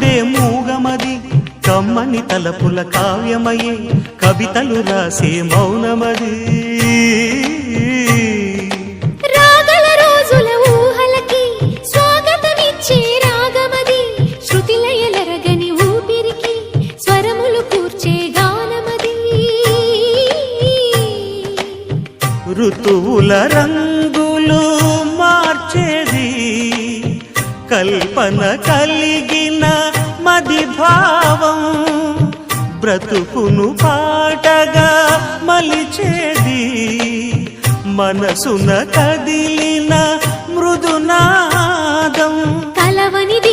గుండె మూగమది కమ్మని తలపుల కావ్యమయే కవితలు రాసే మౌనమది రాగల రోజుల ఊహలకి స్వాగతమిచ్చే రాగమది శృతిలయలరగని ఊపిరికి స్వరములు కూర్చే గానమది ఋతువుల రంగులు మార్చేది కల్పన కలిగిన మది భావం బ్రతుకును పాటగా మలిచేది మనసున కదిలిన మృదునాదం కలవనిది